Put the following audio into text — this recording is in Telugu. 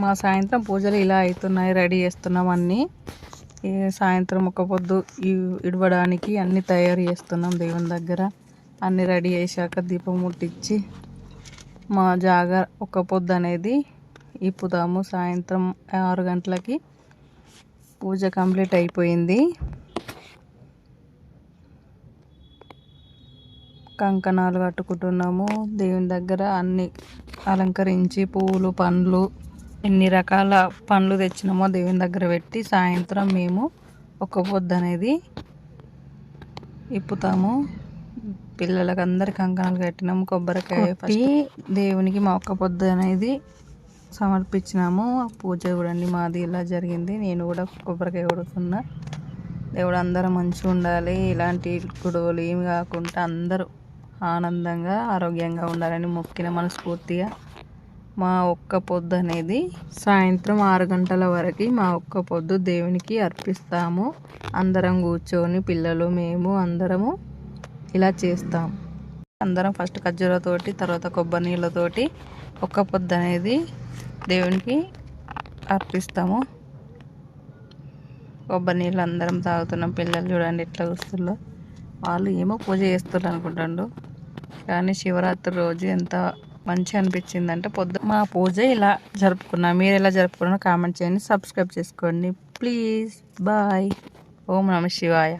మా సాయంత్రం పూజలు ఇలా అవుతున్నాయి. రెడీ చేస్తున్నాం అన్నీ. సాయంత్రం ఒక పొద్దు ఇడవడానికి అన్నీ తయారు చేస్తున్నాం. దేవుని దగ్గర అన్నీ రెడీ చేశాక దీపం ముట్టించి మా ఒక పొద్దు అనేది ఇప్పుతాము. సాయంత్రం 6 గంటలకి పూజ కంప్లీట్ అయిపోయింది. కంకణాలు కట్టుకుంటున్నాము. దేవుని దగ్గర అన్నీ అలంకరించి పువ్వులు, పండ్లు, ఎన్ని రకాల పండ్లు తెచ్చినామో దేవుని దగ్గర పెట్టి సాయంత్రం మేము ఒక పొద్దు అనేది ఇప్పుతాము. పిల్లలకి అందరికి కంకణాలు కట్టినాము. కొబ్బరికాయ పట్టి దేవునికి మా ఒక్క పొద్దు అనేది సమర్పించినాము. పూజ చూడండి మాది ఇలా జరిగింది. నేను కూడా కొబ్బరికాయ కొడుతున్నా. దేవుడు అందరూ మంచిగా ఉండాలి, ఇలాంటి గొడవలు ఏమి కాకుండా అందరూ ఆనందంగా ఆరోగ్యంగా ఉండాలని మొక్కిన మనస్ఫూర్తిగా మా ఒక్క పొద్దు అనేది సాయంత్రం 6 గంటల వరకు మా ఒక్క పొద్దు దేవునికి అర్పిస్తాము. అందరం కూర్చొని పిల్లలు మేము అందరము ఇలా చేస్తాం. అందరం ఫస్ట్ ఖర్జూరతోటి తర్వాత కొబ్బరి నీళ్ళతోటి ఒక్క పొద్దు అనేది దేవునికి అర్పిస్తాము. కొబ్బరి నీళ్ళు అందరం తాగుతున్నాం. పిల్లలు చూడండి ఎట్లా చూస్తుందో. వాళ్ళు ఏమో పూజ చేస్తున్నారు అనుకుంటాండు, కానీ శివరాత్రి రోజు ఎంత మంచిగా అనిపించిందంటే మా పూజ ఇలా జరుపుకున్నాం. మీరు ఎలా జరుపుకున్నారో కామెంట్ చేయండి, సబ్స్క్రైబ్ చేసుకోండి ప్లీజ్. బాయ్. ఓం నమః శివాయ.